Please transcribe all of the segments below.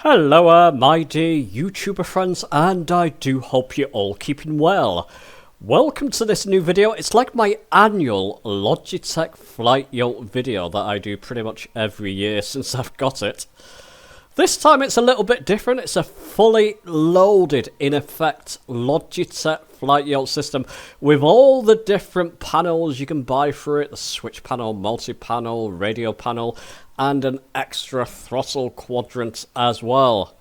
Hello, my dear YouTuber friends, and I do hope you're all keeping well. Welcome to this new video. It's like my annual Logitech Flight Yoke video that I do pretty much every year since I've got it. This time it's a little bit different. It's a fully loaded, in effect, Logitech Flight Yoke system with all the different panels you can buy for it. The switch panel, multi-panel, radio panel, and an extra throttle quadrant as well.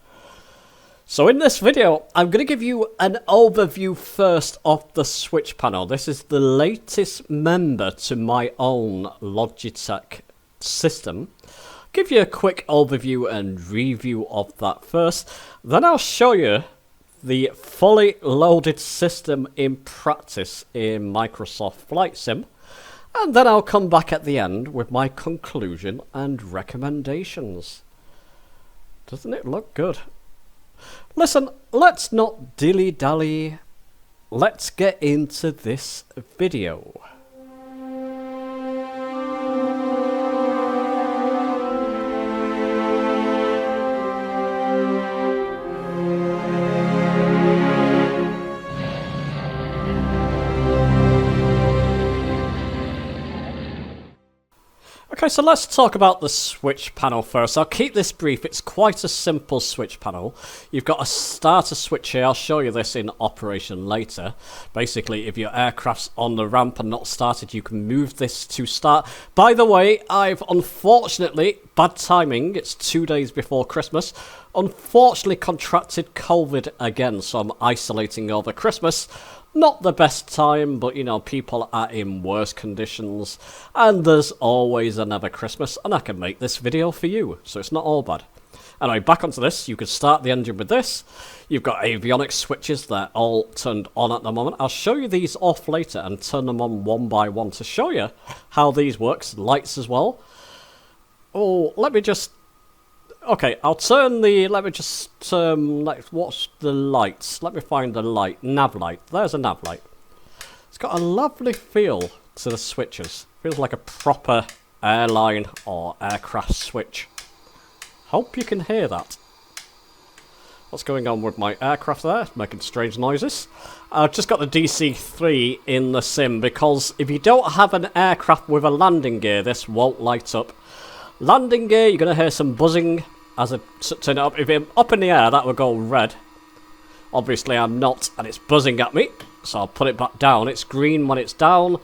So in this video, I'm going to give you an overview first of the switch panel. This is the latest member to my own Logitech system. Give you a quick overview and review of that first. Then I'll show you the fully loaded system in practice in Microsoft Flight Sim. And then I'll come back at the end with my conclusion and recommendations. Doesn't it look good? Listen, let's not dilly-dally. Let's get into this video. Okay, so let's talk about the switch panel first. I'll keep this brief. It's quite a simple switch panel. You've got a starter switch here. I'll show you this in operation later. Basically, if your aircraft's on the ramp and not started, you can move this to start. By the way, I've unfortunately, bad timing, it's 2 days before Christmas, unfortunately contracted COVID again, so I'm isolating over Christmas. Not the best time, but you know, people are in worse conditions, and there's always another Christmas, and I can make this video for you, so it's not all bad. Anyway, back onto this. You can start the engine with this. You've got avionics switches, they're all turned on at the moment. I'll show you these off later and turn them on one by one to show you how these works. Lights as well. Oh, let me just... Okay, I'll turn the, let me just, what's the lights? Let me find the light, nav light. There's a nav light. It's got a lovely feel to the switches. Feels like a proper airline or aircraft switch. Hope you can hear that. What's going on with my aircraft there? It's making strange noises. I've just got the DC-3 in the sim because if you don't have an aircraft with a landing gear, this won't light up. Landing gear, you're going to hear some buzzing as I turn it up. If I'm up in the air, that will go red. Obviously, I'm not, and it's buzzing at me. So I'll put it back down. It's green when it's down.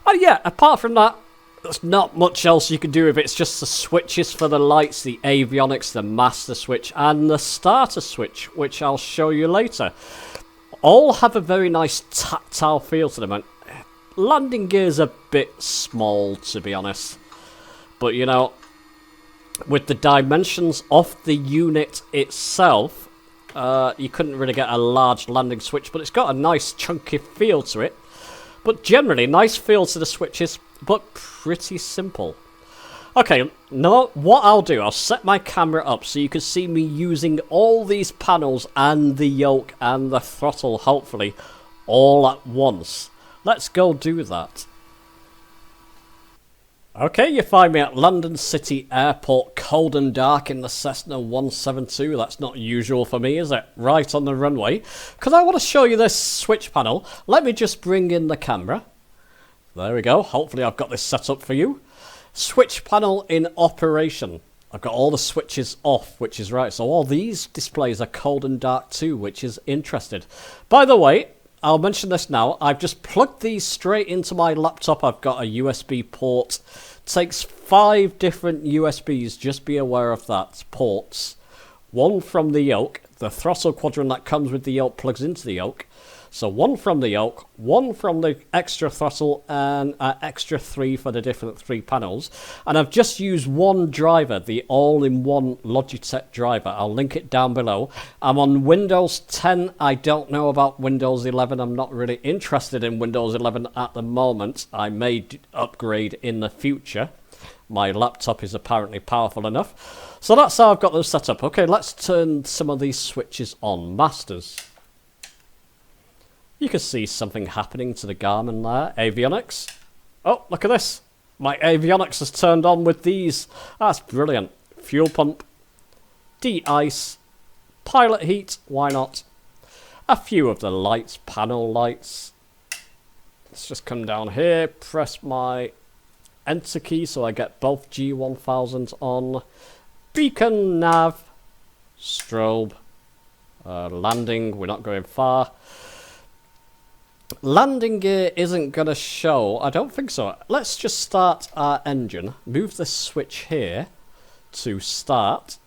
And yeah, apart from that, there's not much else you can do with it. It's just the switches for the lights, the avionics, the master switch, and the starter switch, which I'll show you later. All have a very nice tactile feel to them. And landing gear's a bit small, to be honest. But, you know, with the dimensions of the unit itself, you couldn't really get a large landing switch, but it's got a nice chunky feel to it. But generally, nice feel to the switches, but pretty simple. Okay, now what I'll do, I'll set my camera up so you can see me using all these panels and the yoke and the throttle, hopefully, all at once. Let's go do that. Okay, you find me at London City Airport, cold and dark in the Cessna 172. That's not usual for me, is it? Right on the runway. Because I want to show you this switch panel. Let me just bring in the camera. There we go. Hopefully I've got this set up for you. Switch panel in operation. I've got all the switches off, which is right. So all these displays are cold and dark too, which is interesting. By the way, I'll mention this now. I've just plugged these straight into my laptop. I've got a USB port. Takes 5 different USBs. Just be aware of that. Ports. One from the yoke. The throttle quadrant that comes with the yoke plugs into the yoke. So one from the yoke, one from the extra throttle, and an extra 3 for the different 3 panels. And I've just used one driver, the all-in-one Logitech driver. I'll link it down below. I'm on Windows 10. I don't know about Windows 11. I'm not really interested in Windows 11 at the moment. I may upgrade in the future. My laptop is apparently powerful enough. So that's how I've got them set up. Okay, let's turn some of these switches on. Masters. You can see something happening to the Garmin there. Avionics. Oh, look at this. My avionics is turned on with these. That's brilliant. Fuel pump. de-ice, pilot heat, why not? A few of the lights, panel lights. Let's just come down here, press my enter key so I get both G1000s on. Beacon, nav, strobe, landing, we're not going far. Landing gear isn't going to show, I don't think so. Let's just start our engine, move this switch here to start.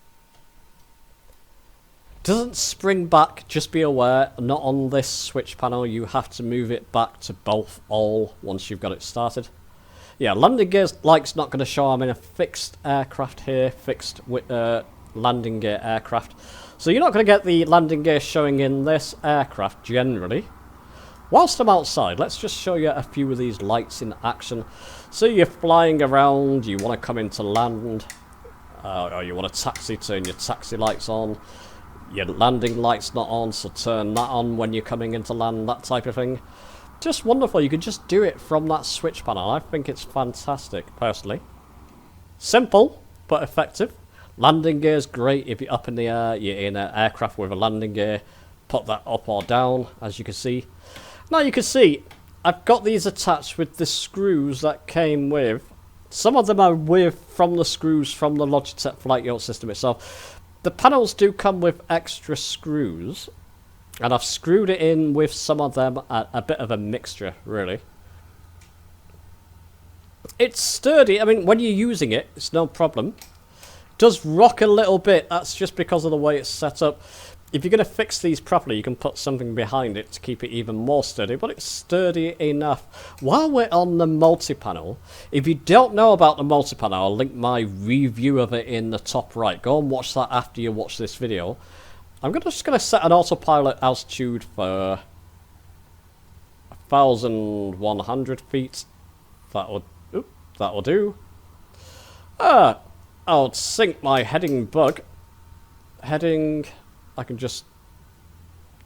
Doesn't spring back, just be aware, not on this switch panel, you have to move it back to both all once you've got it started. Yeah, landing gear light's not going to show. I'm in a fixed aircraft here, fixed landing gear aircraft. So you're not going to get the landing gear showing in this aircraft generally. Whilst I'm outside, let's just show you a few of these lights in action. So you're flying around, you want to come into land, or you want to taxi, turn your taxi lights on. Your landing light's not on, so turn that on when you're coming into land, that type of thing. Just wonderful, you can just do it from that switch panel. I think it's fantastic, personally. Simple, but effective. Landing gear is great if you're up in the air, you're in an aircraft with a landing gear. Put that up or down, as you can see. Now you can see, I've got these attached with the screws that came with. Some of them are from the screws from the Logitech flight yoke system itself. The panels do come with extra screws, and I've screwed it in with some of them, a bit of a mixture, really. It's sturdy, I mean, when you're using it, it's no problem. It does rock a little bit, that's just because of the way it's set up. If you're going to fix these properly, you can put something behind it to keep it even more sturdy, but it's sturdy enough. While we're on the multi-panel, if you don't know about the multi-panel, I'll link my review of it in the top right. Go and watch that after you watch this video. I'm just going to set an autopilot altitude for 1,100 feet. That'll do. I'll sync my heading bug. Heading... I can just,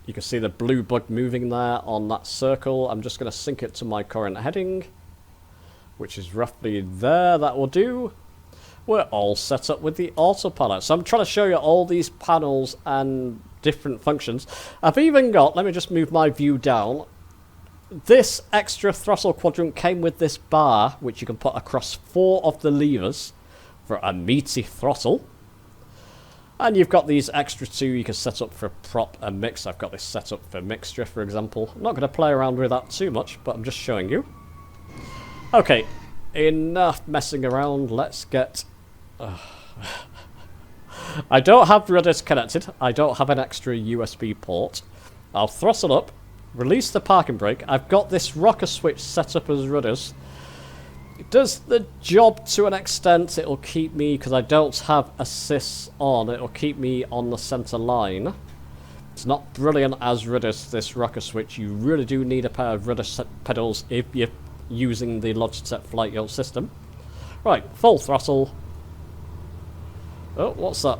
you can see the blue bug moving there on that circle. I'm just going to sync it to my current heading, which is roughly there. That will do. We're all set up with the autopilot. So I'm trying to show you all these panels and different functions. I've even got, let me just move my view down. This extra throttle quadrant came with this bar, which you can put across 4 of the levers for a meaty throttle. And you've got these extra 2 you can set up for prop and mix. I've got this set up for mixture, for example. I'm not going to play around with that too much, but I'm just showing you. Okay, enough messing around. Let's get... I don't have rudders connected. I don't have an extra USB port. I'll throttle up, release the parking brake. I've got this rocker switch set up as rudders. It does the job to an extent. It'll keep me, because I don't have assists on, it'll keep me on the center line. It's not brilliant as rudders, this rocker switch. You really do need a pair of rudder pedals if you're using the Logitech flight yoke system. Right, full throttle. Oh, what's that?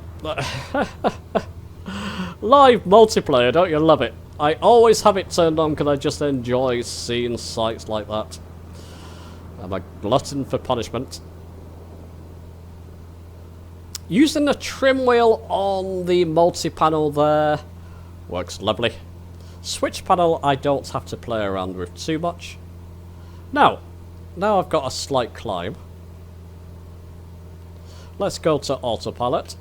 Live multiplayer, don't you love it? I always have it turned on because I just enjoy seeing sights like that. I'm a glutton for punishment. Using the trim wheel on the multi-panel there works lovely. Switch panel I don't have to play around with too much. Now I've got a slight climb. Let's go to autopilot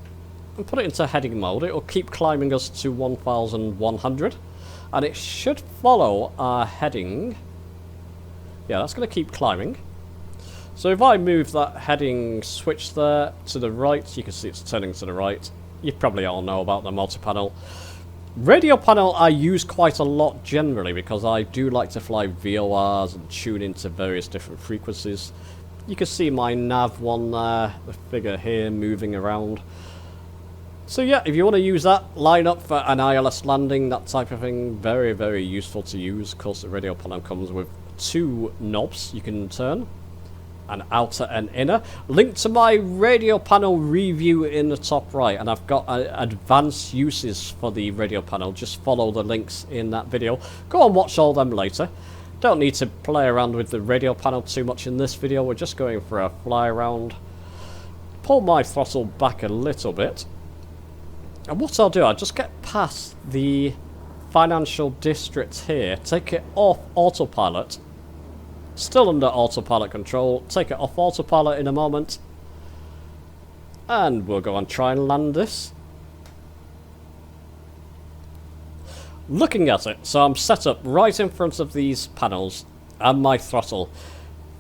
and put it into heading mode. It will keep climbing us to 1,100 and it should follow our heading. Yeah, that's going to keep climbing. So if I move that heading switch there to the right, you can see it's turning to the right. You probably all know about the multi-panel. Radio panel I use quite a lot generally because I do like to fly VORs and tune into various different frequencies. You can see my nav one there, the figure here moving around. So yeah, if you want to use that, line up for an ILS landing, that type of thing, very, very useful to use. Of course, the radio panel comes with 2 knobs you can turn, an outer and inner. Link to my radio panel review in the top right, and I've got advanced uses for the radio panel. Just follow the links in that video. Go and watch all them later. Don't need to play around with the radio panel too much in this video. We're just going for a fly around. Pull my throttle back a little bit. And what I'll do, I'll just get past the financial district here, take it off autopilot. Still under autopilot control. Take it off autopilot in a moment. And we'll go and try and land this. Looking at it, so I'm set up right in front of these panels and my throttle.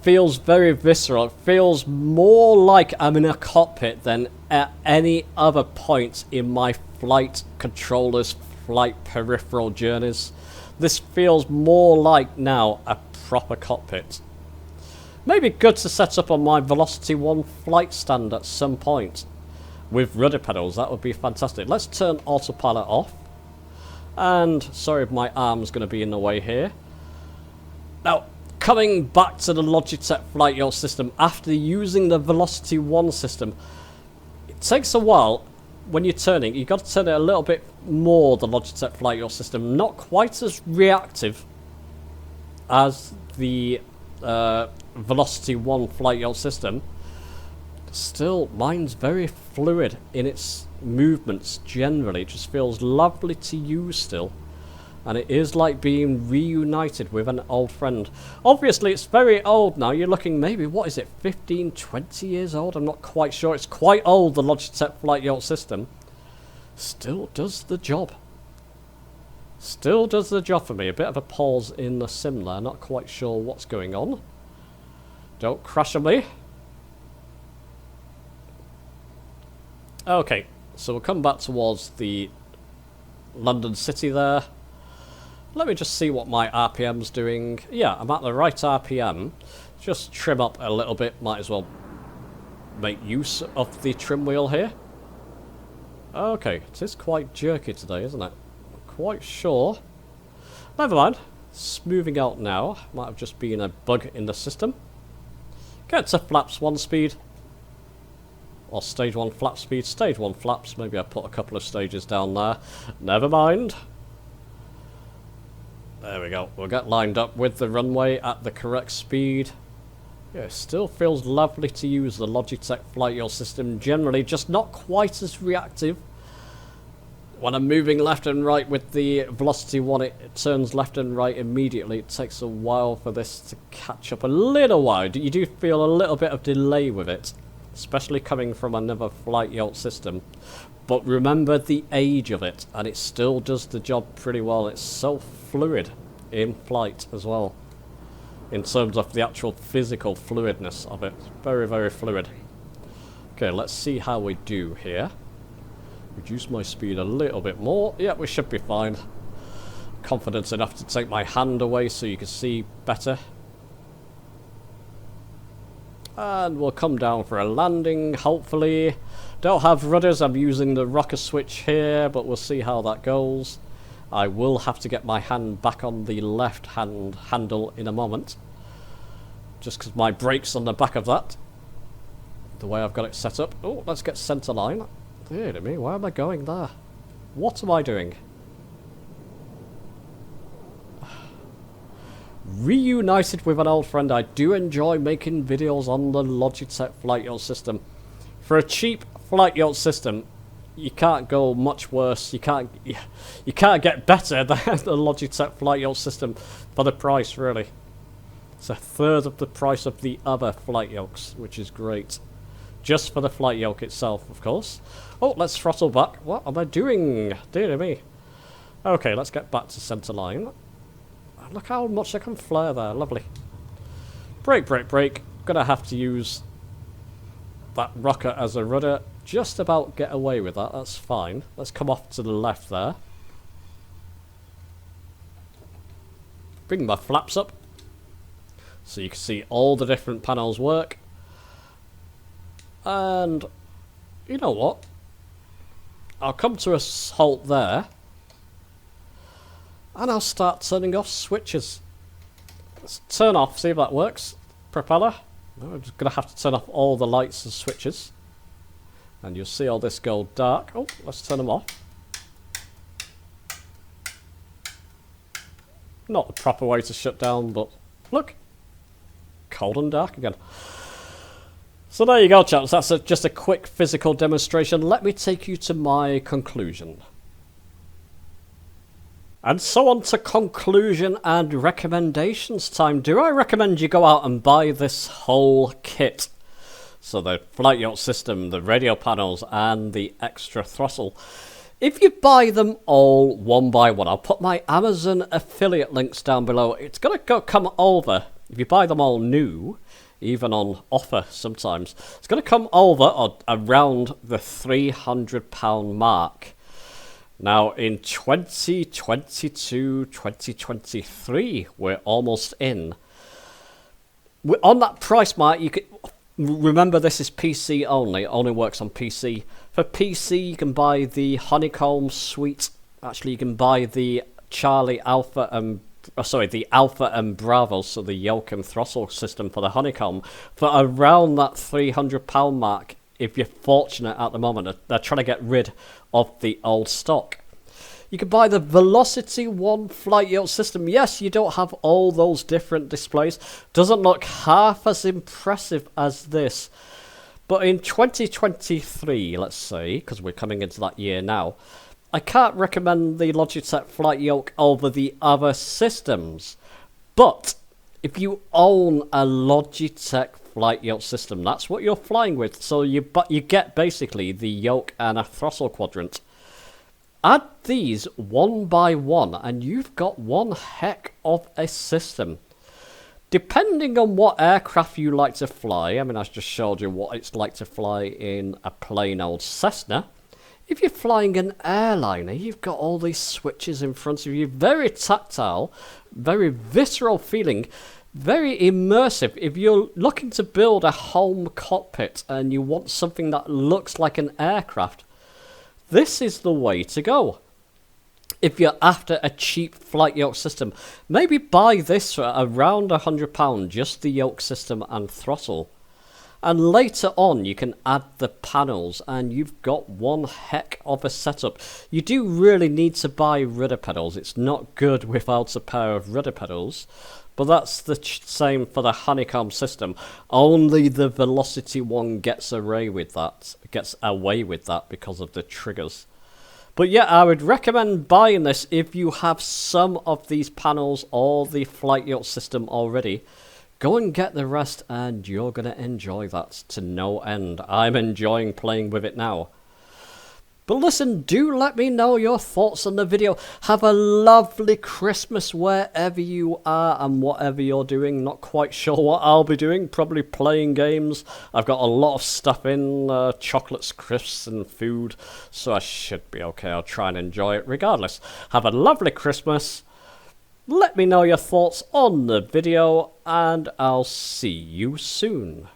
Feels very visceral. It feels more like I'm in a cockpit than at any other point in my flight controller's flight peripheral journeys. This feels more like now a proper cockpit. Maybe good to set up on my Velocity 1 flight stand at some point with rudder pedals. That would be fantastic. Let's turn autopilot off. And sorry if my arm's going to be in the way here. Now, coming back to the Logitech flight yacht system, after using the Velocity 1 system, it takes a while when you're turning. You've got to turn it a little bit more, the Logitech flight yacht system. Not quite as reactive as the Velocity 1 flight yacht system. Still, mine's very fluid in its movements generally. It just feels lovely to use still. And it is like being reunited with an old friend. Obviously, it's very old now. You're looking maybe, what is it, 15, 20 years old? I'm not quite sure. It's quite old, the Logitech flight yacht system. Still does the job. Still does the job for me. A bit of a pause in the sim there. Not quite sure what's going on. Don't crash on me. Okay, so we'll come back towards the London City there. Let me just see what my RPM's doing. Yeah, I'm at the right RPM. Just trim up a little bit. Might as well make use of the trim wheel here. Okay, it is quite jerky today, isn't it? I'm quite sure. Never mind. Smoothing out now. Might have just been a bug in the system. Get to flaps 1 speed. Or stage 1 flap speed. Stage 1 flaps. Maybe I put a couple of stages down there. Never mind. There we go. We'll get lined up with the runway at the correct speed. Yeah, it still feels lovely to use the Logitech flight yacht system generally, just not quite as reactive. When I'm moving left and right with the Velocity 1, it turns left and right immediately. It takes a while for this to catch up. A little while. You do feel a little bit of delay with it, especially coming from another flight yacht system. But remember the age of it, and it still does the job pretty well. It's so fluid in flight as well, in terms of the actual physical fluidness of it. Very, very fluid. Okay, let's see how we do here. Reduce my speed a little bit more. Yeah, we should be fine. Confidence enough to take my hand away so you can see better. And we'll come down for a landing, hopefully. Don't have rudders, I'm using the rocker switch here, but we'll see how that goes. I will have to get my hand back on the left hand handle in a moment. Just because my brake's on the back of that. The way I've got it set up. Oh, let's get centre line. Dear me, why am I going there? What am I doing? Reunited with an old friend. I do enjoy making videos on the Logitech flight yacht system. For a cheap flight yacht system, you can't go much worse. You can't get better than the Logitech flight yacht system for the price, really. It's a third of the price of the other flight yokes, which is great. Just for the flight yoke itself, of course. Oh, let's throttle back. What am I doing? Dear me. Okay, let's get back to centre line. Look how much I can flare there. Lovely. Brake, brake, brake. Gonna have to use that rocker as a rudder. Just about get away with that. That's fine. Let's come off to the left there. Bring my flaps up so you can see all the different panels work. And you know what? I'll come to a halt there. And I'll start turning off switches. Let's turn off, see if that works. Propeller. I'm just going to have to turn off all the lights and switches. And you'll see all this go dark. Oh, let's turn them off. Not the proper way to shut down, but look. Cold and dark again. So there you go, chaps. That's just a quick physical demonstration. Let me take you to my conclusion. And so on to conclusion and recommendations time. Do I recommend you go out and buy this whole kit? So the flight yoke system, the radio panels, and the extra throttle. If you buy them all one by one, I'll put my Amazon affiliate links down below. It's going to come over, if you buy them all new, even on offer sometimes, it's going to come over around the £300 mark. Now in 2022, 2023, we're almost in. On that price mark, you can remember this is PC only. It only works on PC. For PC, you can buy the Honeycomb Suite. Actually, you can buy the the Alpha and Bravo, so the Yoke and throttle system for the Honeycomb, for around that £300 mark. If you're fortunate at the moment, they're trying to get rid of the old stock. You can buy the Velocity 1 flight yoke system. Yes, you don't have all those different displays. Doesn't look half as impressive as this. But in 2023, let's say, because we're coming into that year now, I can't recommend the Logitech flight yoke over the other systems. But if you own a Logitech flight yoke system, that's what you're flying with. So you get basically the yoke and a throttle quadrant. Add these one by one and you've got one heck of a system. Depending on what aircraft you like to fly, I mean, I just showed you what it's like to fly in a plain old Cessna. If you're flying an airliner, you've got all these switches in front of you, very tactile, very visceral feeling, very immersive. If you're looking to build a home cockpit and you want something that looks like an aircraft, this is the way to go. If you're after a cheap flight yoke system, maybe buy this for around £100, just the yoke system and throttle. And later on, you can add the panels, and you've got one heck of a setup. You do really need to buy rudder pedals. It's not good without a pair of rudder pedals. But that's the same for the Honeycomb system. Only the Velocity one gets away with that because of the triggers. But yeah, I would recommend buying this if you have some of these panels or the flight yoke system already. Go and get the rest and you're going to enjoy that to no end. I'm enjoying playing with it now. But listen, do let me know your thoughts on the video. Have a lovely Christmas wherever you are and whatever you're doing. Not quite sure what I'll be doing. Probably playing games. I've got a lot of stuff in, chocolates, crisps and food. So I should be okay. I'll try and enjoy it regardless. Have a lovely Christmas. Let me know your thoughts on the video and I'll see you soon.